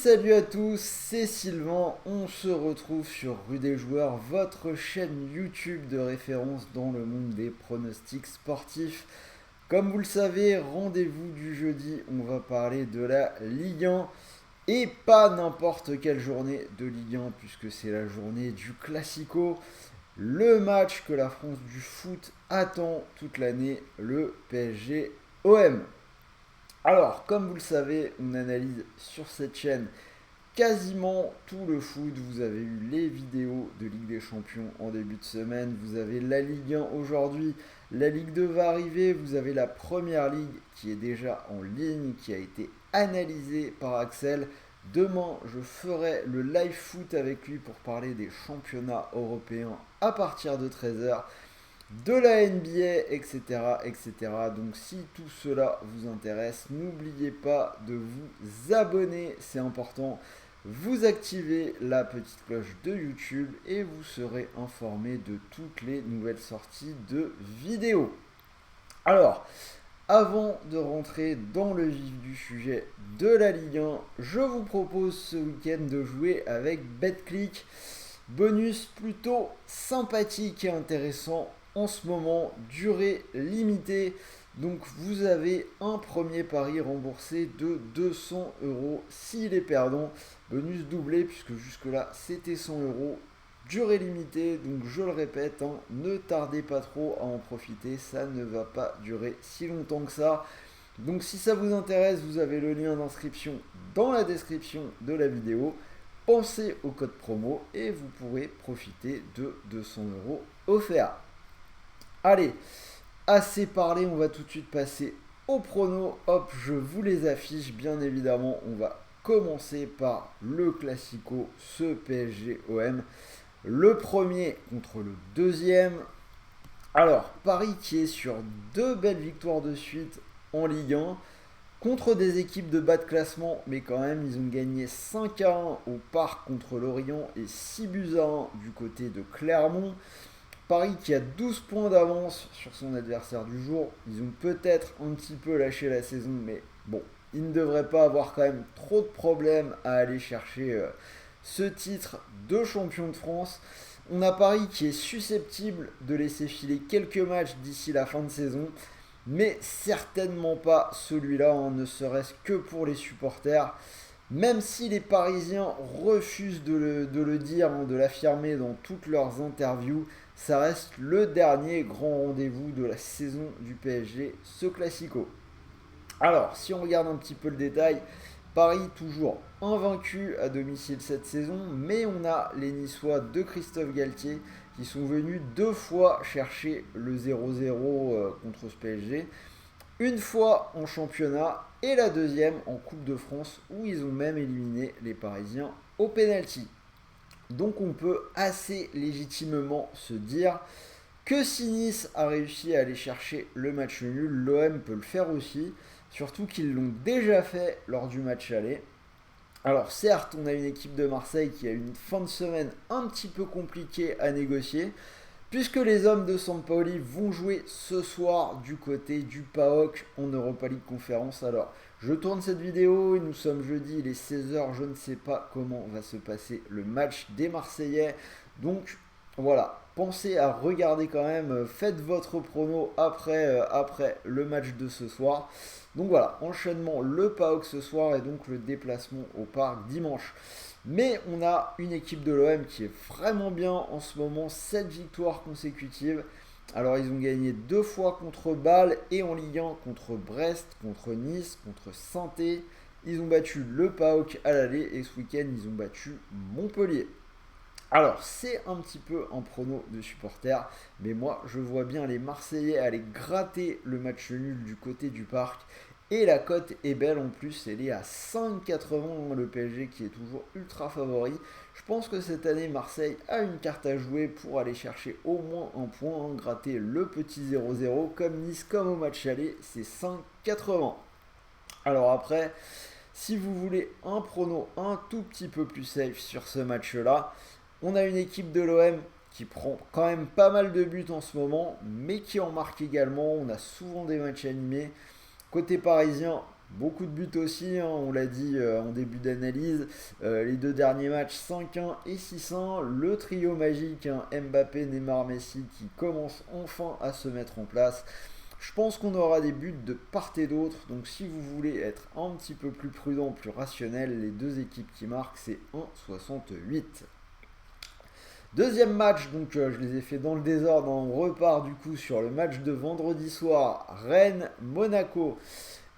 Salut à tous, c'est Sylvain, on se retrouve sur Rue des Joueurs, votre chaîne YouTube de référence dans le monde des pronostics sportifs. Comme vous le savez, rendez-vous du jeudi, on va parler de la Ligue 1 et pas n'importe quelle journée de Ligue 1 puisque c'est la journée du Classico, le match que la France du foot attend toute l'année, le PSG-OM. Alors, comme vous le savez, on analyse sur cette chaîne quasiment tout le foot. Vous avez eu les vidéos de Ligue des Champions en début de semaine, vous avez la Ligue 1 aujourd'hui, la Ligue 2 va arriver, vous avez la Première Ligue qui est déjà en ligne, qui a été analysée par Axel. Demain, je ferai le live foot avec lui pour parler des championnats européens à partir de 13h, de la NBA, etc., etc. Donc si tout cela vous intéresse, n'oubliez pas de vous abonner, c'est important. Vous activez la petite cloche de YouTube et vous serez informé de toutes les nouvelles sorties de vidéos. Alors, avant de rentrer dans le vif du sujet de la Ligue 1, je vous propose ce week-end de jouer avec BetClick. Bonus plutôt sympathique et intéressant en ce moment, durée limitée. Donc vous avez un premier pari remboursé de 200 euros s'il est perdant. Bonus doublé puisque jusque-là c'était 100 euros. Durée limitée, donc je le répète, ne tardez pas trop à en profiter, ça ne va pas durer si longtemps que ça. Donc si ça vous intéresse, vous avez le lien d'inscription dans la description de la vidéo. Pensez au code promo et vous pourrez profiter de 200 euros offerts. Allez, assez parlé, on va tout de suite passer au prono. Hop, je vous les affiche, bien évidemment. On va commencer par le Classico, ce PSG-OM. Le premier contre le deuxième. Alors, Paris qui est sur deux belles victoires de suite en Ligue 1 contre des équipes de bas de classement, mais quand même, ils ont gagné 5-1 au Parc contre Lorient et 6-1 du côté de Clermont. Paris qui a 12 points d'avance sur son adversaire du jour. Ils ont peut-être un petit peu lâché la saison, mais bon, ils ne devraient pas avoir quand même trop de problèmes à aller chercher ce titre de champion de France. On a Paris qui est susceptible de laisser filer quelques matchs d'ici la fin de saison, mais certainement pas celui-là, ne serait-ce que pour les supporters. Même si les Parisiens refusent de le dire, de l'affirmer dans toutes leurs interviews, ça reste le dernier grand rendez-vous de la saison du PSG, ce Classico. Alors, si on regarde un petit peu le détail, Paris toujours invaincu à domicile cette saison, mais on a les Niçois de Christophe Galtier qui sont venus deux fois chercher le 0-0 contre ce PSG. Une fois en championnat et la deuxième en Coupe de France où ils ont même éliminé les Parisiens au penalty. Donc on peut assez légitimement se dire que si Nice a réussi à aller chercher le match nul, l'OM peut le faire aussi, surtout qu'ils l'ont déjà fait lors du match aller. Alors certes, on a une équipe de Marseille qui a une fin de semaine un petit peu compliquée à négocier, puisque les hommes de Sampaoli vont jouer ce soir du côté du PAOK en Europa League Conférence. Alors, je tourne cette vidéo et nous sommes jeudi, il est 16h, je ne sais pas comment va se passer le match des Marseillais. Donc, voilà, pensez à regarder quand même, faites votre prono après le match de ce soir. Donc voilà, enchaînement le PAOK ce soir et donc le déplacement au parc dimanche. Mais on a une équipe de l'OM qui est vraiment bien en ce moment, 7 victoires consécutives. Alors ils ont gagné deux fois contre Bâle et en Ligue 1 contre Brest, contre Nice, contre Saint-Étienne. Ils ont battu le PAOK à l'aller et ce week-end ils ont battu Montpellier. Alors c'est un petit peu un prono de supporters, mais moi je vois bien les Marseillais aller gratter le match nul du côté du parc. Et la cote est belle en plus, elle est à 5,80, le PSG qui est toujours ultra favori. Je pense que cette année Marseille a une carte à jouer pour aller chercher au moins un point, gratter le petit 0-0 comme Nice, comme au match aller, c'est 5,80. Alors après, si vous voulez un prono un tout petit peu plus safe sur ce match-là, on a une équipe de l'OM qui prend quand même pas mal de buts en ce moment, mais qui en marque également. On a souvent des matchs animés. Côté parisien, Beaucoup de buts aussi, hein, on l'a dit en début d'analyse. Les deux derniers matchs 5-1 et 6-1. Le trio magique, hein, Mbappé, Neymar, Messi, qui commence enfin à se mettre en place. Je pense qu'on aura des buts de part et d'autre. Donc si vous voulez être un petit peu plus prudent, plus rationnel, les deux équipes qui marquent, c'est 1,68. Deuxième match, donc je les ai fait dans le désordre. On repart du coup sur le match de vendredi soir, Rennes-Monaco.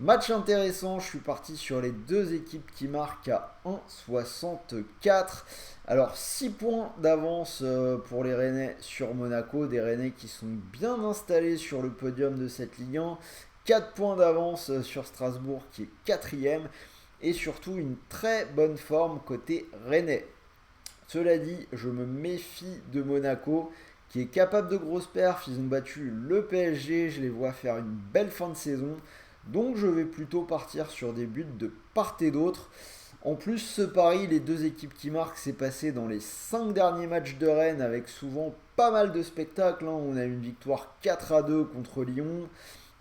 Match intéressant, je suis parti sur les deux équipes qui marquent à 1,64. Alors 6 points d'avance pour les Rennais sur Monaco, des Rennais qui sont bien installés sur le podium de cette Ligue 1. 4 points d'avance sur Strasbourg qui est quatrième et surtout une très bonne forme côté Rennais. Cela dit, je me méfie de Monaco qui est capable de grosses perfs. Ils ont battu le PSG, je les vois faire une belle fin de saison. Donc je vais plutôt partir sur des buts de part et d'autre. En plus, ce pari, les deux équipes qui marquent, c'est passé dans les 5 derniers matchs de Rennes avec souvent pas mal de spectacles. On a une victoire 4-2 contre Lyon,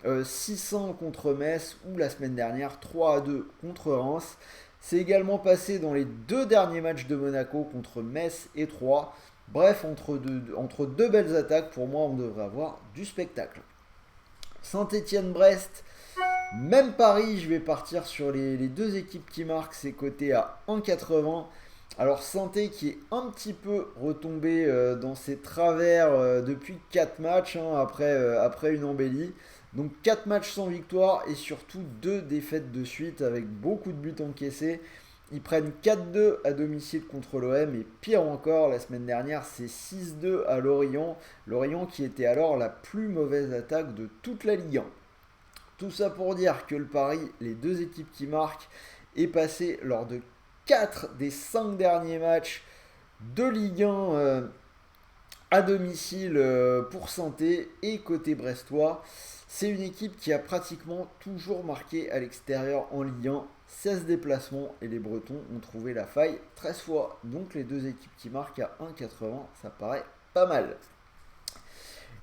600 contre Metz ou la semaine dernière 3-2 contre Reims. C'est également passé dans les deux derniers matchs de Monaco contre Metz et Troyes. Bref, entre deux belles attaques, pour moi, on devrait avoir du spectacle. Saint-Étienne-Brest, même pari, je vais partir sur les deux équipes qui marquent, c'est coté à 1,80. Alors Saint-Étienne qui est un petit peu retombé dans ses travers depuis 4 matchs après une embellie. Donc 4 matchs sans victoire et surtout 2 défaites de suite avec beaucoup de buts encaissés. Ils prennent 4-2 à domicile contre l'OM et pire encore, la semaine dernière c'est 6-2 à Lorient. Lorient qui était alors la plus mauvaise attaque de toute la Ligue 1. Tout ça pour dire que le pari, les deux équipes qui marquent, est passé lors de 4 des 5 derniers matchs de Ligue 1 à domicile pour Saint-Étienne et côté brestois. C'est une équipe qui a pratiquement toujours marqué à l'extérieur en Ligue 1, 16 déplacements et les Bretons ont trouvé la faille 13 fois. Donc les deux équipes qui marquent à 1,80, ça paraît pas mal.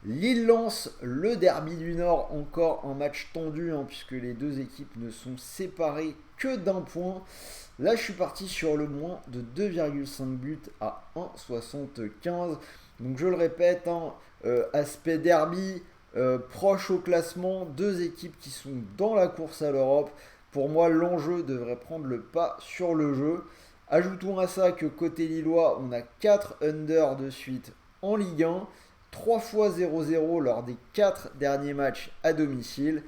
Lille-Lens, le derby du Nord, encore un match tendu puisque les deux équipes ne sont séparées que d'un point. Là, je suis parti sur le moins de 2,5 buts à 1,75. Donc, je le répète, aspect derby, proche au classement, deux équipes qui sont dans la course à l'Europe. Pour moi, l'enjeu devrait prendre le pas sur le jeu. Ajoutons à ça que côté lillois, on a 4 under de suite en Ligue 1. 3 fois 0-0 lors des 4 derniers matchs à domicile.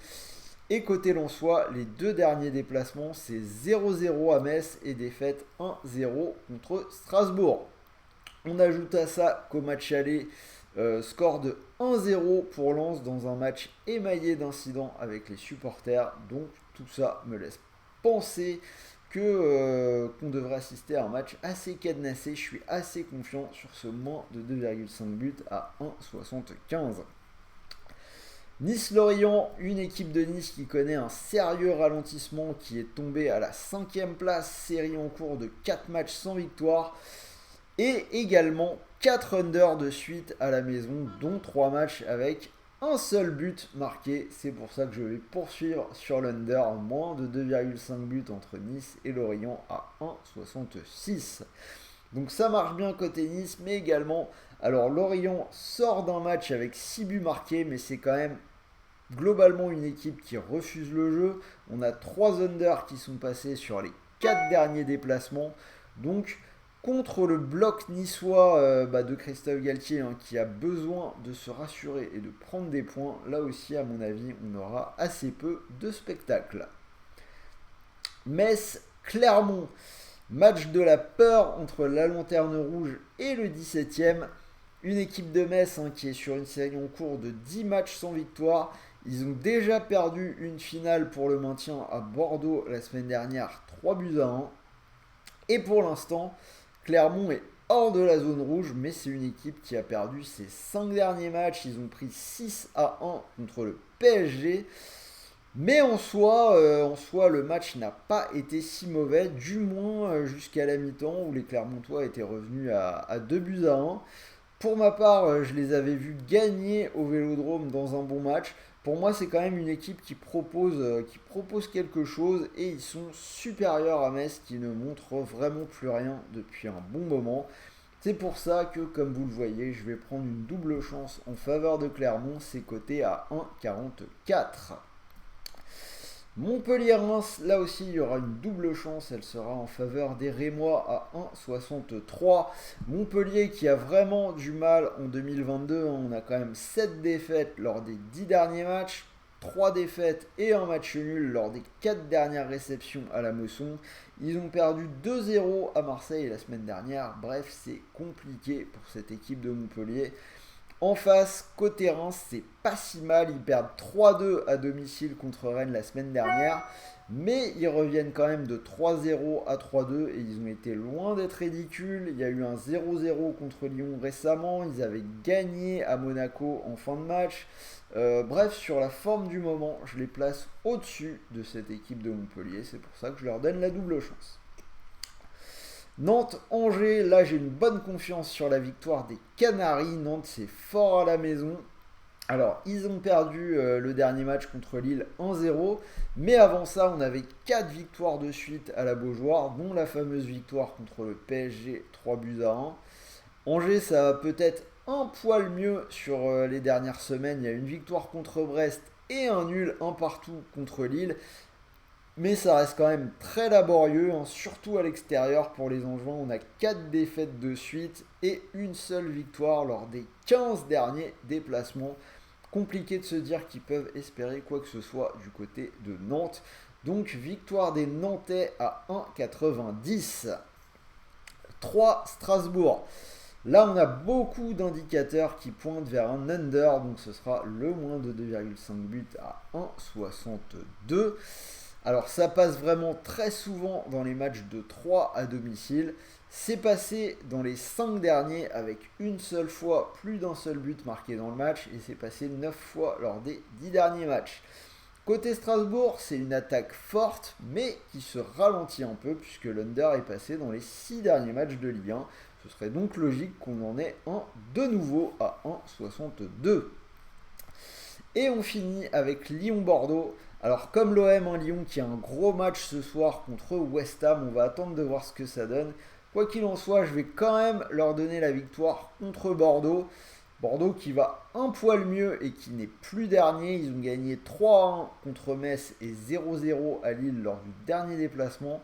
Et côté lensois, les deux derniers déplacements, c'est 0-0 à Metz et défaite 1-0 contre Strasbourg. On ajoute à ça qu'au match aller, score de 1-0 pour Lens dans un match émaillé d'incidents avec les supporters. Donc tout ça me laisse penser qu'on devrait assister à un match assez cadenassé. Je suis assez confiant sur ce moins de 2,5 buts à 1,75. Nice-Lorient, une équipe de Nice qui connaît un sérieux ralentissement, qui est tombée à la 5e place, série en cours de 4 matchs sans victoire. Et également 4 under de suite à la maison, dont 3 matchs avec un seul but marqué. C'est pour ça que je vais poursuivre sur l'under, moins de 2,5 buts entre Nice et Lorient à 1,66. Donc ça marche bien côté Nice, mais également, alors Lorient sort d'un match avec 6 buts marqués, mais c'est quand même globalement une équipe qui refuse le jeu. On a 3 under qui sont passés sur les 4 derniers déplacements. Donc contre le bloc niçois de Christophe Galtier qui a besoin de se rassurer et de prendre des points, là aussi à mon avis on aura assez peu de spectacle. Metz-Clermont, match de la peur entre la Lanterne Rouge et le 17e. Une équipe de Metz qui est sur une série en cours de 10 matchs sans victoire. Ils ont déjà perdu une finale pour le maintien à Bordeaux la semaine dernière, 3-1. Et pour l'instant, Clermont est hors de la zone rouge, mais c'est une équipe qui a perdu ses 5 derniers matchs. Ils ont pris 6-1 contre le PSG. Mais en soi, le match n'a pas été si mauvais, du moins jusqu'à la mi-temps où les Clermontois étaient revenus à 2-1. Pour ma part, je les avais vus gagner au Vélodrome dans un bon match. pour moi, c'est quand même une équipe qui propose quelque chose et ils sont supérieurs à Metz qui ne montre vraiment plus rien depuis un bon moment. C'est pour ça que, comme vous le voyez, je vais prendre une double chance en faveur de Clermont, c'est coté à 1,44. Montpellier-Reims, là aussi il y aura une double chance, elle sera en faveur des Rémois à 1,63. Montpellier qui a vraiment du mal en 2022, on a quand même 7 défaites lors des 10 derniers matchs, 3 défaites et un match nul lors des 4 dernières réceptions à la Mosson. Ils ont perdu 2-0 à Marseille la semaine dernière, bref c'est compliqué pour cette équipe de Montpellier. En face, côté Reims, c'est pas si mal. Ils perdent 3-2 à domicile contre Rennes la semaine dernière. Mais ils reviennent quand même de 3-0 à 3-2 et ils ont été loin d'être ridicules. Il y a eu un 0-0 contre Lyon récemment. Ils avaient gagné à Monaco en fin de match. Bref, sur la forme du moment, je les place au-dessus de cette équipe de Montpellier. C'est pour ça que je leur donne la double chance. Nantes-Angers, là j'ai une bonne confiance sur la victoire des Canaries. Nantes c'est fort à la maison. Alors ils ont perdu le dernier match contre Lille 1-0. Mais avant ça on avait 4 victoires de suite à la Beaujoire, dont la fameuse victoire contre le PSG 3-1. Angers ça va peut-être un poil mieux sur les dernières semaines. Il y a une victoire contre Brest et un nul un partout contre Lille. Mais ça reste quand même très laborieux, hein, surtout à l'extérieur pour les Angevins. On a 4 défaites de suite et une seule victoire lors des 15 derniers déplacements. Compliqué de se dire qu'ils peuvent espérer quoi que ce soit du côté de Nantes. Donc victoire des Nantais à 1,90. 3 Strasbourg. Là, on a beaucoup d'indicateurs qui pointent vers un under, donc ce sera le moins de 2,5 buts à 1,62. Alors ça passe vraiment très souvent dans les matchs de 3 à domicile. C'est passé dans les 5 derniers avec une seule fois plus d'un seul but marqué dans le match et c'est passé 9 fois lors des 10 derniers matchs. Côté Strasbourg, c'est une attaque forte mais qui se ralentit un peu puisque l'under est passé dans les 6 derniers matchs de Ligue 1. Ce serait donc logique qu'on en ait un de nouveau à 1,62. Et on finit avec Lyon-Bordeaux. Alors comme l'OM en Lyon qui a un gros match ce soir contre West Ham, on va attendre de voir ce que ça donne. Quoi qu'il en soit, je vais quand même leur donner la victoire contre Bordeaux. Bordeaux qui va un poil mieux et qui n'est plus dernier. Ils ont gagné 3-1 contre Metz et 0-0 à Lille lors du dernier déplacement.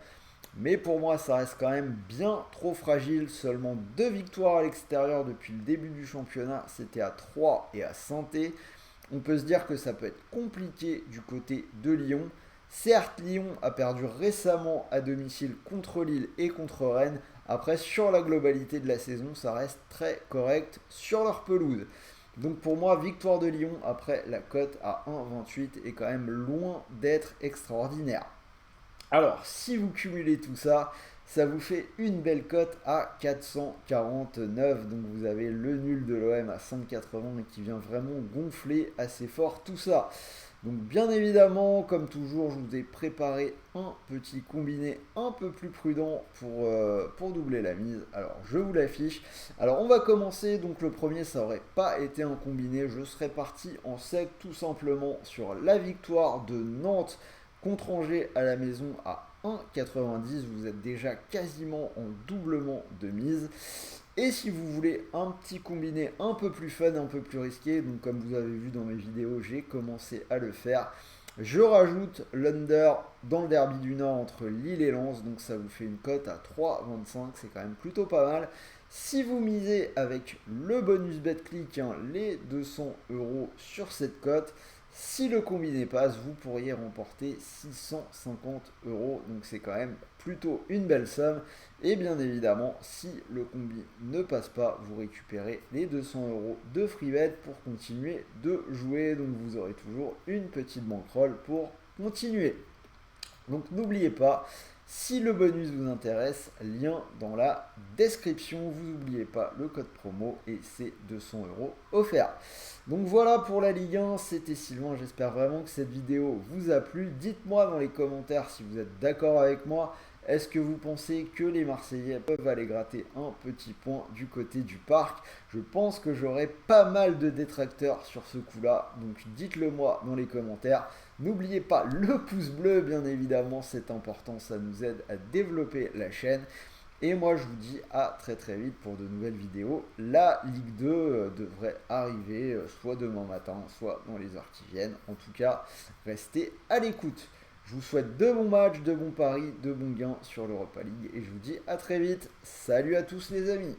Mais pour moi, ça reste quand même bien trop fragile. Seulement 2 victoires à l'extérieur depuis le début du championnat. C'était à 3 et à Saint-Étienne. On peut se dire que ça peut être compliqué du côté de Lyon. Certes, Lyon a perdu récemment à domicile contre Lille et contre Rennes. Après, sur la globalité de la saison, ça reste très correct sur leur pelouse. Donc pour moi, victoire de Lyon après la cote à 1,28 est quand même loin d'être extraordinaire. Alors, si vous cumulez tout ça, ça vous fait une belle cote à 449. Donc vous avez le nul de l'OM à 5,80 qui vient vraiment gonfler assez fort tout ça. Donc bien évidemment, comme toujours, je vous ai préparé un petit combiné un peu plus prudent pour doubler la mise. Alors je vous l'affiche. Alors on va commencer, donc le premier ça aurait pas été un combiné. Je serais parti en sec tout simplement sur la victoire de Nantes contre Angers à la maison à 1,90, vous êtes déjà quasiment en doublement de mise. Et si vous voulez un petit combiné un peu plus fun, un peu plus risqué, donc comme vous avez vu dans mes vidéos, j'ai commencé à le faire. Je rajoute l'under dans le derby du Nord entre Lille et Lens, donc ça vous fait une cote à 3,25, c'est quand même plutôt pas mal. Si vous misez avec le bonus BetClick, hein, les 200 € sur cette cote, si le combiné passe, vous pourriez remporter 650 €. Donc c'est quand même plutôt une belle somme. Et bien évidemment, si le combi ne passe pas, vous récupérez les 200 € de free bet pour continuer de jouer. Donc vous aurez toujours une petite bankroll pour continuer. Donc n'oubliez pas, si le bonus vous intéresse, lien dans la description. Vous n'oubliez pas le code promo et c'est 200 € offerts. Donc voilà pour la Ligue 1, c'était Sylvain, j'espère vraiment que cette vidéo vous a plu. Dites-moi dans les commentaires si vous êtes d'accord avec moi. Est-ce que vous pensez que les Marseillais peuvent aller gratter un petit point du côté du parc? Je pense que j'aurai pas mal de détracteurs sur ce coup-là, donc dites-le moi dans les commentaires. N'oubliez pas le pouce bleu, bien évidemment, c'est important, ça nous aide à développer la chaîne. Et moi, je vous dis à très très vite pour de nouvelles vidéos. La Ligue 2 devrait arriver soit demain matin, soit dans les heures qui viennent. En tout cas, restez à l'écoute. Je vous souhaite de bons matchs, de bons paris, de bons gains sur l'Europa League. Et je vous dis à très vite. Salut à tous les amis.